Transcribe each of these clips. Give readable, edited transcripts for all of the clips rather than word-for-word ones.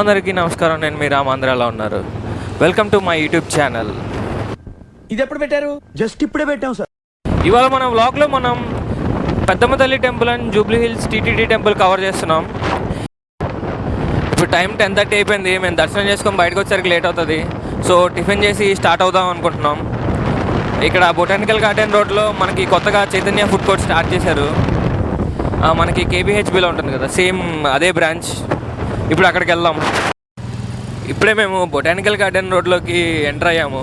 అందరికీ నమస్కారం. నేను మీ రామాంధ్రలో ఉన్నారు. Welcome to my YouTube channel. ఇది ఎప్పుడు పెట్టారు? జస్ట్ ఇప్పుడే పెట్టాం సార్. ఇవాళ మన వ్లాగ్లో మనం పెద్దమ్మ తల్లి temple and Jubilee hills TTD temple cover చేస్తున్నాం. ఇప్పుడు టైం 10:30 అయిపోయింది. మేము దర్శనం చేసుకొని బయటకు వచ్చేసరికి లేట్ అవుతుంది. సో టిఫిన్ చేసి స్టార్ట్ అవుదాం అనుకుంటున్నాం. ఇక్కడ బొటానికల్ గార్డెన్ రోడ్లో మనకి కొత్తగా చైతన్య ఫుడ్ కోర్ట్ స్టార్ట్ చేశారు. మనకి కేబీహెచ్బీలో ఉంటుంది కదా, సేమ్ అదే బ్రాంచ్. ఇప్పుడు అక్కడికి వెళ్దాం. ఇప్పుడే మేము బొటానికల్ గార్డెన్ రోడ్లోకి ఎంటర్ అయ్యాము.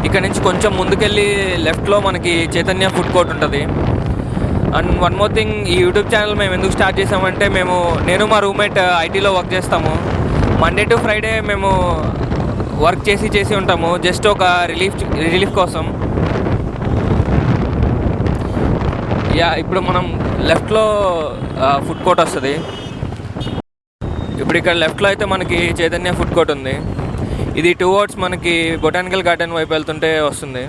ఇక్కడ నుంచి కొంచెం ముందుకెళ్ళి లెఫ్ట్లో మనకి చైతన్య ఫుడ్ కోర్ట్ ఉంటుంది. అండ్ వన్ మోర్ థింగ్, ఈ యూట్యూబ్ ఛానల్ మేము ఎందుకు స్టార్ట్ చేసామంటే, నేను మా రూమ్మేట్ ఐటీలో వర్క్ చేస్తాము. మండే టు ఫ్రైడే మేము వర్క్ చేసి ఉంటాము, జస్ట్ ఒక రిలీఫ్ కోసం. ఇప్పుడు మనం లెఫ్ట్లో ఫుడ్ కోర్ట్ వస్తుంది. ఇప్పుడు ఇక్కడ లెఫ్ట్లో అయితే మనకి చైతన్య ఫుడ్ కోర్ట్ ఉంది. ఇది టువర్డ్స్ మనకి బొటానికల్ గార్డెన్ వైపు వెళ్తుంటే వస్తుంది.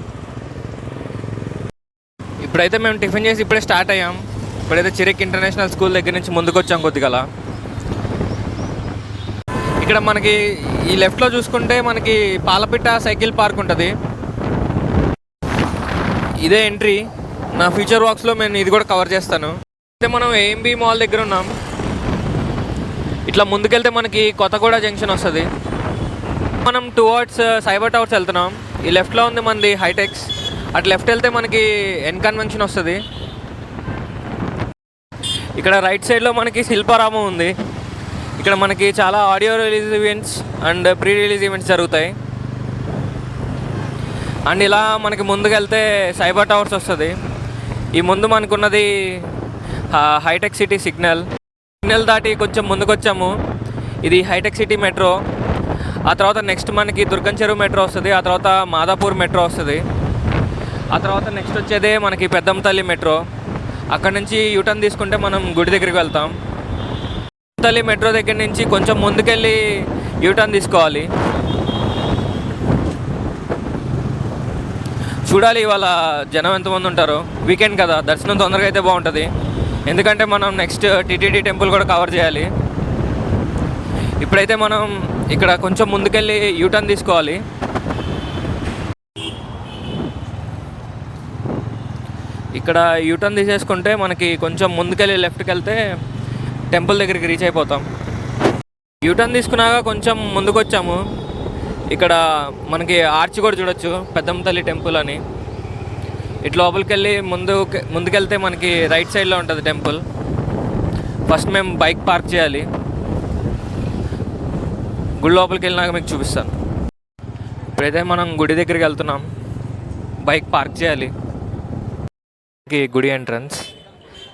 ఇప్పుడైతే మేము టిఫిన్ చేసి ఇప్పుడే స్టార్ట్ అయ్యాం. ఇప్పుడైతే చిరెక్ ఇంటర్నేషనల్ స్కూల్ దగ్గర నుంచి ముందుకు వచ్చాం కొద్దిగా. ఇక్కడ మనకి ఈ లెఫ్ట్లో చూసుకుంటే మనకి పాలపిట్ట సైకిల్ పార్క్ ఉంటుంది. ఇదే ఎంట్రీ. నా ఫ్యూచర్ వాక్స్లో నేను ఇది కూడా కవర్ చేస్తాను. అయితే మనం ఏఎంబీ మాల్ దగ్గర ఉన్నాం. ఇట్లా ముందుకెళ్తే మనకి కొత్తగూడ జంక్షన్ వస్తుంది. మనం టువర్డ్స్ సైబర్ టవర్స్ వెళ్తున్నాం. ఈ లెఫ్ట్లో ఉంది మనది హైటెక్స్. అటు లెఫ్ట్ వెళ్తే మనకి ఎన్ కన్వెన్షన్ వస్తుంది. ఇక్కడ రైట్ సైడ్లో మనకి శిల్పారామం ఉంది. ఇక్కడ మనకి చాలా audio release events and pre release events జరుగుతాయి. అండ్ ఇలా మనకి ముందుకెళ్తే సైబర్ టవర్స్ వస్తుంది. ఈ ముందు మనకున్నది హైటెక్ సిటీ సిగ్నల్ దాటి కొంచెం ముందుకు వచ్చాము. ఇది హైటెక్ సిటీ మెట్రో. ఆ తర్వాత నెక్స్ట్ మనకి దుర్గం చెరువు మెట్రో వస్తుంది. ఆ తర్వాత మాదాపూర్ మెట్రో వస్తుంది. ఆ తర్వాత నెక్స్ట్ వచ్చేదే మనకి పెద్దమ్మ తల్లి మెట్రో. అక్కడ నుంచి యూటర్న్ తీసుకుంటే మనం గుడి దగ్గరికి వెళ్తాం. తల్లి మెట్రో దగ్గర నుంచి కొంచెం ముందుకెళ్ళి యూటర్న్ తీసుకోవాలి. చూడాలి ఇవాళ జనం ఎంతమంది ఉంటారో. వీకెండ్ కదా, దర్శనం తొందరగా అయితే బాగుంటుంది. ఎందుకంటే మనం నెక్స్ట్ టీటీడీ టెంపుల్ కూడా కవర్ చేయాలి. ఇప్పుడైతే మనం ఇక్కడ కొంచెం ముందుకెళ్ళి యూటర్న్ తీసుకోవాలి. ఇక్కడ యూటర్న్ తీసేసుకుంటే మనకి కొంచెం ముందుకెళ్ళి లెఫ్ట్కి వెళ్తే టెంపుల్ దగ్గరికి రీచ్ అయిపోతాం. యూటర్న్ తీసుకున్నాక కొంచెం ముందుకు వచ్చాము. ఇక్కడ మనకి ఆర్చ్ కూడా చూడొచ్చు, పెద్దమ్మ తల్లి టెంపుల్ అని. ఇటు లోపలికి వెళ్ళి ముందుకెళ్తే మనకి రైట్ సైడ్లో ఉంటుంది టెంపుల్. ఫస్ట్ మేము బైక్ పార్క్ చేయాలి. గుడి లోపలికి వెళ్ళినాక మీకు చూపిస్తాను. ఇప్పుడైతే మనం గుడి దగ్గరికి వెళ్తున్నాం. బైక్ పార్క్ చేయాలి. గుడి ఎంట్రన్స్.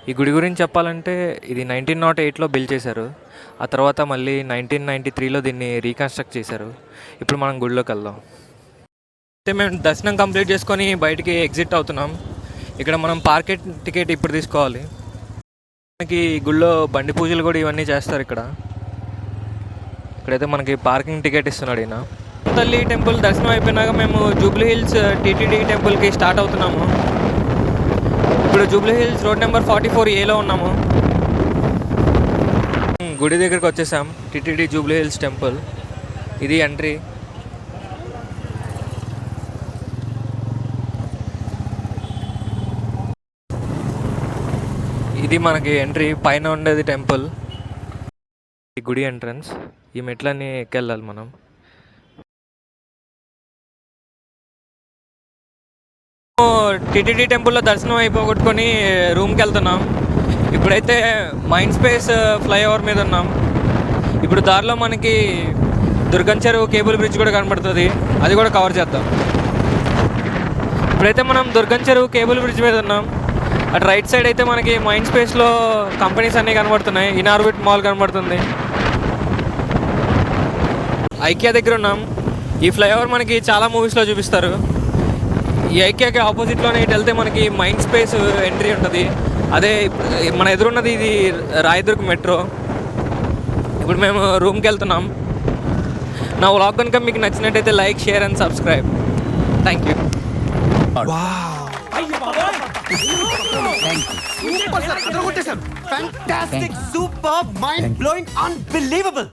ఈ గుడి గురించి చెప్పాలంటే ఇది 1908లో బిల్డ్ చేశారు. ఆ తర్వాత మళ్ళీ 1993లో దీన్ని రీకన్స్ట్రక్ట్ చేశారు. ఇప్పుడు మనం గుడిలోకి వెళ్దాం. అయితే మేము దర్శనం కంప్లీట్ చేసుకొని బయటికి ఎగ్జిట్ అవుతున్నాం. ఇక్కడ మనం పార్కెట్ టికెట్ ఇప్పుడు తీసుకోవాలి. మనకి గుడిలో బండి పూజలు కూడా ఇవన్నీ చేస్తారు. ఇక్కడైతే మనకి పార్కింగ్ టికెట్ ఇస్తున్నాడు ఈయన. తల్లి టెంపుల్ దర్శనం అయిపోయినాక మేము జూబ్లీ హిల్స్ టీటీడీ టెంపుల్కి స్టార్ట్ అవుతున్నాము. ఇప్పుడు Jubilee hills road number 44A ఉన్నాము. గుడి దగ్గరికి వచ్చేసాం. TTD Jubilee hills temple. ఇది ఎంట్రీ. ఇది మనకి ఎంట్రీ. పైన ఉండేది టెంపుల్. ఈ గుడి ఎంట్రన్స్. ఈ మెట్లన్నీ ఎక్కెళ్ళాలి మనం. టీటీడీ టెంపుల్లో దర్శనం అయిపోగొట్టుకొని రూమ్కి వెళ్తున్నాం. ఇప్పుడైతే మైండ్ స్పేస్ ఫ్లైఓవర్ మీద ఉన్నాం. ఇప్పుడు దారిలో మనకి దుర్గం చెరువు కేబుల్ బ్రిడ్జ్ కూడా కనబడుతుంది. అది కూడా కవర్ చేద్దాం. ఇప్పుడైతే మనం దుర్గం చెరువు కేబుల్ బ్రిడ్జ్ మీద ఉన్నాం. అటు రైట్ సైడ్ అయితే మనకి మైండ్ స్పేస్లో కంపెనీస్ అన్నీ కనబడుతున్నాయి. ఇనార్బిట్ మాల్ కనబడుతుంది. ఐకియా దగ్గర ఉన్నాం. ఈ ఫ్లైఓవర్ మనకి చాలా మూవీస్లో చూపిస్తారు. ఈ ఐకియాకి ఆపోజిట్లోనే ఇటు వెళ్తే మనకి మైండ్ స్పేస్ ఎంట్రీ ఉంటుంది. అదే మన ఎదురున్నది ఇది రాయదుర్గ్ మెట్రో. ఇప్పుడు మేము రూమ్కి వెళ్తున్నాం. నా వ్లాగ్ కనుక మీకు నచ్చినట్టయితే like, share and subscribe. Thank you. Super sir అందరూ కొట్టేశారు fantastic super mind blowing unbelievable